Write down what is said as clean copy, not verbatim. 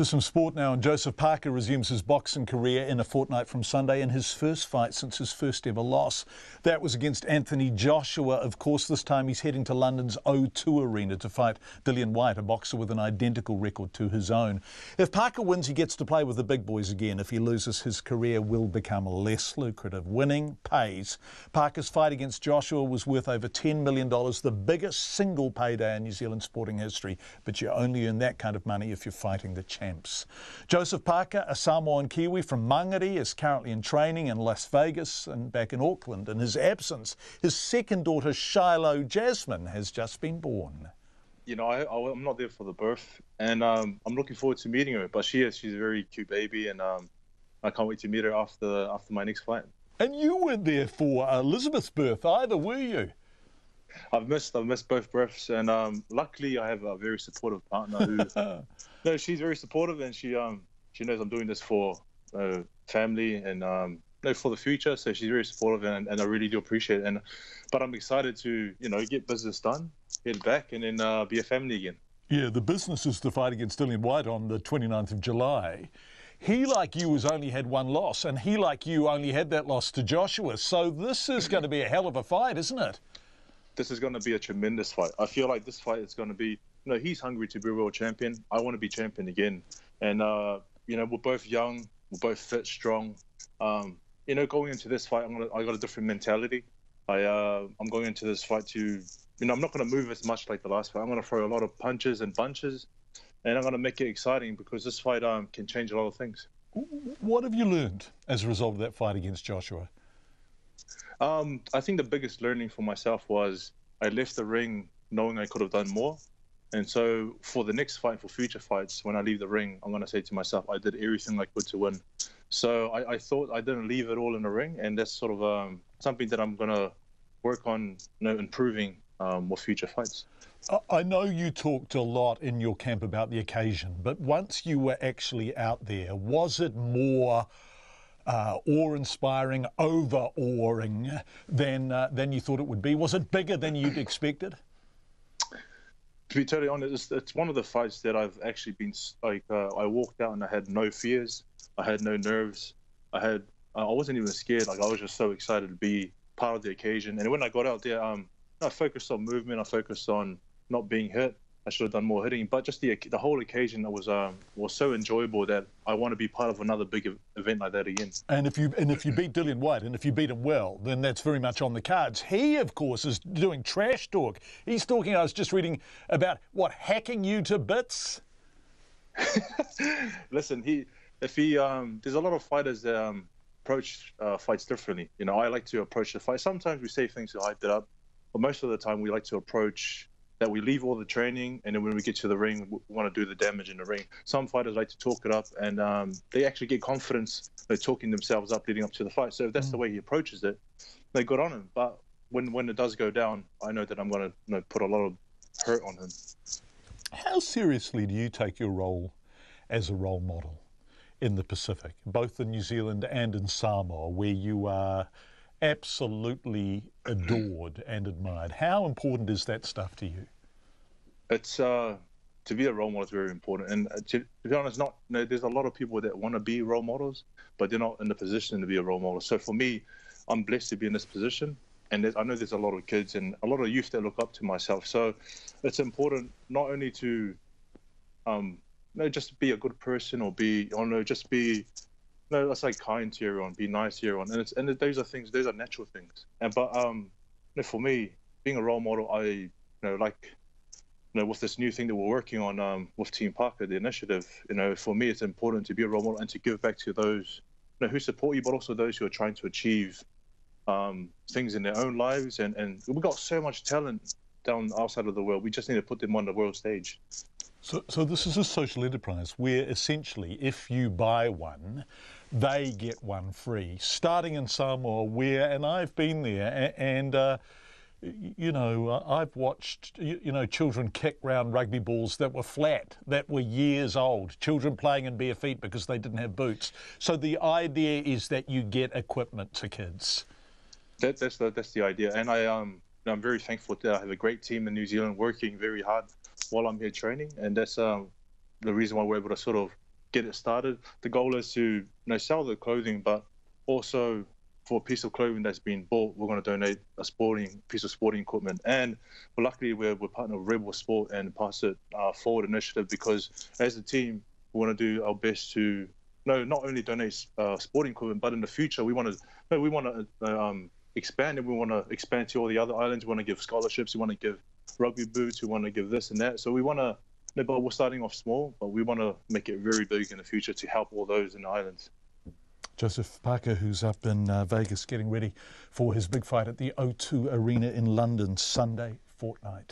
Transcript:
To some sport now, and Joseph Parker resumes his boxing career in a fortnight from Sunday in his first fight since his first ever loss. That was against Anthony Joshua. Of course, this time he's heading to London's O2 Arena to fight Dillian Whyte, a boxer with an identical record to his own. If Parker wins, he gets to play with the big boys again. If he loses, his career will become less lucrative. Winning pays. Parker's fight against Joshua was worth over $10 million, the biggest single payday in New Zealand sporting history. But you only earn that kind of money if you're fighting the champs. Joseph Parker, a Samoan Kiwi from Mangere, is currently in training in Las Vegas and back in Auckland. In his absence, his second daughter, Shiloh Jasmine, has just been born. You know, I'm not there for the birth, and I'm looking forward to meeting her. But she's a very cute baby, and I can't wait to meet her after my next fight. And you weren't there for Elizabeth's birth either, were you? I've missed both births, and luckily I have a very supportive partner who, no, she's very supportive, and she knows I'm doing this for family and for the future. So she's very supportive, and I really do appreciate it. But I'm excited to get business done, head back, and then be a family again. Yeah, the business is the fight against Dillian Whyte on the 29th of July. He, like you, has only had one loss, and he, like you, only had that loss to Joshua. So this is going to be a hell of a fight, isn't it? This is going to be a tremendous fight. I feel like this fight is going to be, he's hungry to be a world champion. I want to be champion again. And, we're both young, we're both fit, strong. Going into this fight, I got a different mentality. I'm going into this fight to, I'm not going to move as much like the last fight. I'm going to throw a lot of punches and bunches, and I'm going to make it exciting because this fight can change a lot of things. What have you learned as a result of that fight against Joshua? I think the biggest learning for myself was I left the ring knowing I could have done more. And so for the next fight, for future fights, when I leave the ring, I'm going to say to myself, I did everything I could to win. So I thought I didn't leave it all in the ring. And that's sort of something that I'm going to work on improving with future fights. I know you talked a lot in your camp about the occasion, but once you were actually out there, was it more awe-inspiring, over-awing than you thought it would be? Was it bigger than you'd expected? To be totally honest, it's one of the fights that I've actually been I walked out and I had no fears, I had no nerves, I wasn't even scared. Like, I was just so excited to be part of the occasion. And when I got out there, I focused on movement, I focused on not being hit. I should have done more hitting, but just the whole occasion was so enjoyable that I want to be part of another big event like that again. And if you beat Dillian Whyte, and if you beat him well, then that's very much on the cards. He, of course, is doing trash talk. He's talking. I was just reading about hacking you to bits. Listen, there's a lot of fighters that approach fights differently. I like to approach the fight. Sometimes we say things to hype it up, but most of the time we like to approach that we leave all the training, and then when we get to the ring, we want to do the damage in the ring. Some fighters like to talk it up, and they actually get confidence by talking themselves up leading up to the fight. So if that's the way he approaches it, they got on him. But when it does go down, I know that I'm going to put a lot of hurt on him. How seriously do you take your role as a role model in the Pacific, both in New Zealand and in Samoa, where you are absolutely adored and admired? How important is that stuff to you? It's to be a role model is very important, and to be honest, there's a lot of people that want to be role models, but they're not in the position to be a role model. So for me, I'm blessed to be in this position, and I know there's a lot of kids and a lot of youth that look up to myself. So it's important not only to just be a good person or just be let's say kind to everyone, be nice to everyone, and those are natural things. But for me, being a role model, with this new thing that we're working on with Team Parker, the initiative, for me it's important to be a role model and to give back to those who support you, but also those who are trying to achieve things in their own lives. And we've got so much talent down outside of the world. We just need to put them on the world stage. So this is a social enterprise where essentially if you buy one, they get one free. Starting in Samoa, and I've been there, and I've watched children kick round rugby balls that were flat, that were years old, children playing in bare feet because they didn't have boots. So the idea is that you get equipment to kids. That's the idea, and I'm very thankful that I have a great team in New Zealand working very hard while I'm here training, and that's the reason why we're able to sort of get it started. The goal is to sell the clothing, but also for a piece of clothing that's been bought, we're going to donate a piece of sporting equipment. And luckily, we're partnered with Rebel Sport and Pass It Forward initiative, because as a team, we want to do our best to not only donate sporting equipment, but in the future, we want to expand, and we want to expand to all the other islands. We want to give scholarships. We want to give rugby boots. We want to give this and that. So we want to, but we're starting off small, but we want to make it very big in the future to help all those in the islands. Joseph Parker, who's up in Vegas getting ready for his big fight at the O2 Arena in London Sunday fortnight.